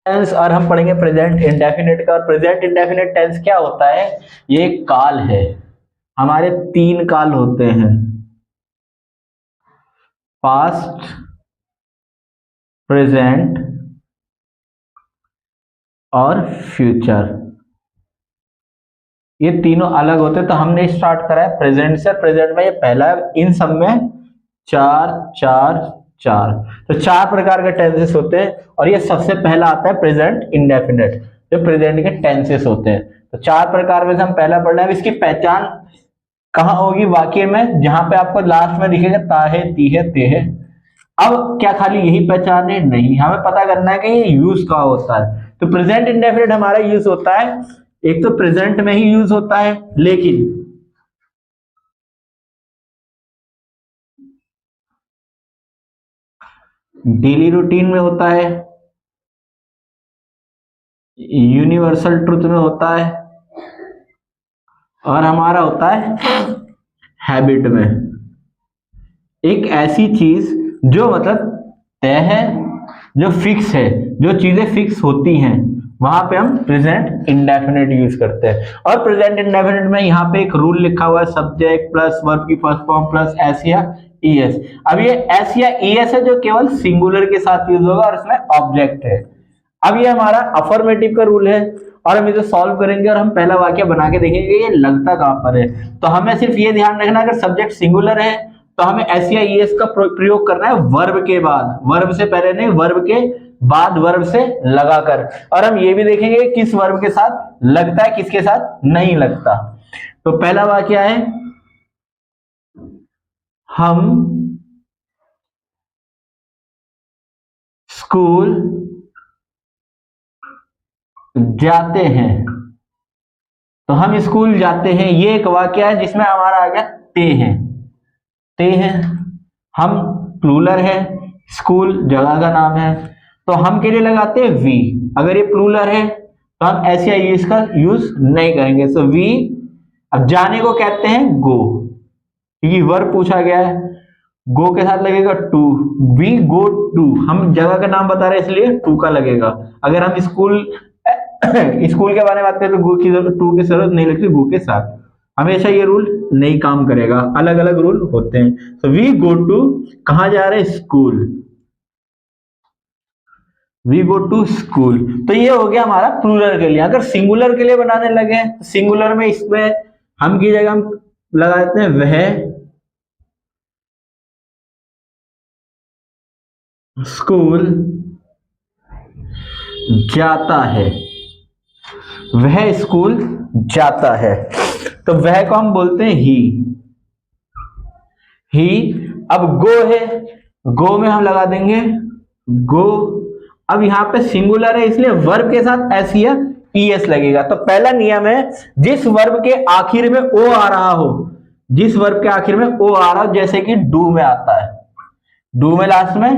Tense और हम पढ़ेंगे प्रेजेंट इंडेफिनिट का। और प्रेजेंट इंडेफिनिट टेंस क्या होता है? ये एक काल है। हमारे 3 काल होते हैं, पास्ट, प्रेजेंट और फ्यूचर। ये तीनों अलग होते हैं, तो हमने स्टार्ट करा है प्रेजेंट से। प्रेजेंट में ये पहला है, इन सब में 4 4 4, तो 4 प्रकार के टेंसेस होते हैं और ये सबसे पहला आता है प्रेजेंट इंडेफिनिट, जो प्रेजेंट के टेंसेस होते हैं। तो 4 प्रकार में से हम पहला पढ़ रहे हैं। इसकी पहचान कहाँ होगी? वाक्य में, जहां पे आपको लास्ट में दिखेगा ताहे, तीहे, तेहे। अब क्या खाली यही पहचान है? नहीं, हमें पता करना है कि ये यूज कहाँ होता है। तो प्रेजेंट इंडेफिनिट हमारा यूज होता है, एक तो प्रेजेंट में ही यूज होता है, लेकिन डेली रूटीन में होता है, यूनिवर्सल ट्रुथ में होता है, और हमारा होता है हैबिट में। एक ऐसी चीज जो मतलब तय है, जो फिक्स है, जो चीजें फिक्स होती हैं, वहां पे हम प्रेजेंट इंडेफिनिट यूज करते हैं। और प्रेजेंट इंडेफिनिट में यहाँ पे एक रूल लिखा हुआ है, सब्जेक्ट प्लस वर्ब की फर्स्ट फॉर्म प्लस एस या ईएस। अब ये एस या ईएस है जो केवल सिंगुलर के साथ यूज होगा और इसमें ऑब्जेक्ट है। अब ये हमारा अफर्मेटिव का रूल है और हम इसे सॉल्व करेंगे और हम पहला वाक्य बना के देखेंगे ये लगता कहां पर है। तो हमें सिर्फ ये ध्यान रखना, अगर सब्जेक्ट सिंगुलर है तो हमें एस या ईएस का प्रयोग करना है वर्ब के बाद, वर्ब से पहले नहीं, वर्ब के बाद वर्ब से लगाकर। और हम ये भी देखेंगे किस वर्ब के साथ लगता है, किसके साथ नहीं लगता। तो पहला वाक्य है, हम स्कूल जाते हैं। तो हम स्कूल जाते हैं, ये एक वाक्य है जिसमें हमारा आ गया ते हैं, ते हैं। हम प्लूरल है, स्कूल जगह का नाम है, तो हम के लिए लगाते हैं वी। अगर ये प्लूरल है तो हम ऐसे ही इसका यूज नहीं करेंगे। तो वी, अब जाने को कहते हैं गो, क्योंकि वर्ब पूछा गया है, गो के साथ लगेगा टू, वी गो टू। हम जगह का नाम बता रहे हैं इसलिए टू का लगेगा। अगर हम स्कूल स्कूल के बारे में बात करें तो गो की जरूरत, टू की जरूरत नहीं लगती गो के साथ। हमेशा ये रूल नहीं काम करेगा, अलग अलग रूल होते हैं। तो वी गो टू, कहां जा रहे हैं? School. We go to school. तो ये हो गया हमारा प्लूरल के लिए। अगर सिंगुलर के लिए बनाने लगे, सिंगुलर में इसमें हम की जगह हम लगा देते हैं वह स्कूल जाता है, वह स्कूल जाता है। तो वह को हम बोलते हैं ही, ही। अब गो है, गो में हम लगा देंगे गो। अब यहां पे सिंगुलर है इसलिए वर्ब के साथ एस या ईएस लगेगा। तो पहला नियम है, जिस वर्ब के आखिर में ओ आ रहा हो, जिस वर्ब के आखिर में ओ आ रहा हो, जैसे कि डू में आता है, डू में लास्ट में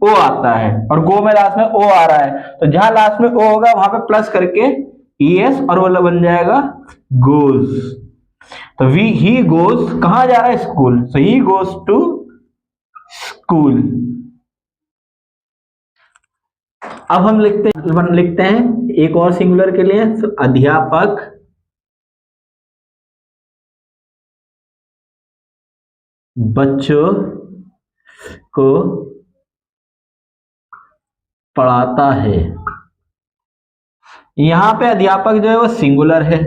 ओ आता है और गो में लास्ट में ओ आ रहा है, तो जहां लास्ट में ओ होगा वहां पे प्लस करके ईएस और वो बन जाएगा गोज। तो ही गोज कहां जा रहा है? School. So he goes to school. अब हम लिखते हैं एक और सिंगुलर के लिए, तो अध्यापक बच्चों को पढ़ाता है। यहां पे अध्यापक जो है वो सिंगुलर है,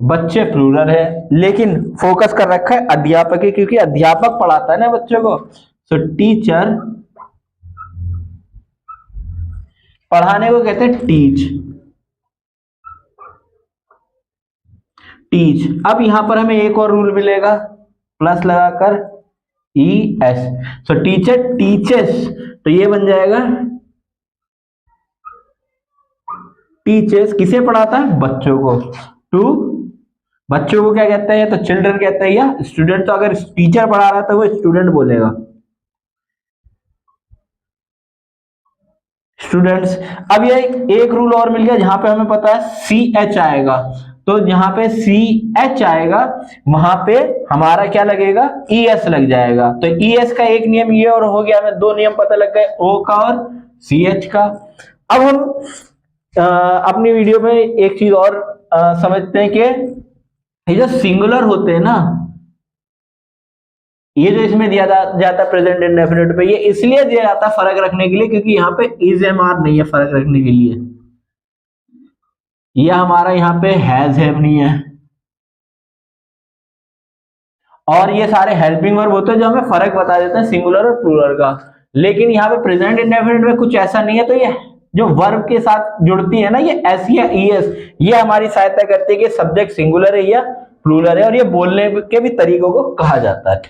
बच्चे प्लूरल है, लेकिन फोकस कर रखा है अध्यापक है, क्योंकि अध्यापक पढ़ाता है ना बच्चों को। सो टीचर, पढ़ाने को कहते हैं टीच, टीच। अब यहां पर हमें एक और रूल मिलेगा, प्लस लगाकर ई एस। सो टीचर टीचेस, तो ये बन जाएगा टीचर्स। किसे पढ़ाता है? बच्चों को। टू, बच्चों को क्या कहते हैं? तो चिल्ड्रन कहते हैं, या स्टूडेंट। तो अगर टीचर पढ़ा रहा है तो वो स्टूडेंट बोलेगा, स्टूडेंट्स। अब ये एक रूल और मिल गया, जहां पे हमें पता है सी एच आएगा, तो जहां पे सी एच आएगा वहां पे हमारा क्या लगेगा? ई एस लग जाएगा। तो ई एस का एक नियम ये और हो गया, हमें 2 नियम पता लग गए, ओ का और सी एच का। अब हम अपनी वीडियो में एक चीज और समझते हैं कि ये जो सिंगुलर होते हैं ना, ये जो इसमें दिया जाता है प्रेजेंट इंडेफिनिट पे, ये इसलिए दिया जाता है फर्क रखने के लिए, क्योंकि यहाँ पे इज एम आर नहीं है फर्क रखने के लिए। ये हमारा यहाँ पे हैज हैव नहीं है, और ये सारे हेल्पिंग वर्ब होते हैं जो हमें फर्क बता देते हैं सिंगुलर और प्लूरल का। लेकिन यहाँ पे प्रेजेंट इंडेफिनिट में कुछ ऐसा नहीं है, तो ये जो वर्ब के साथ जुड़ती है ना, ये एस या ईएस, ये हमारी सहायता करती है कि सब्जेक्ट सिंगुलर है या प्लूरल है, और ये बोलने के भी तरीकों को कहा जाता है।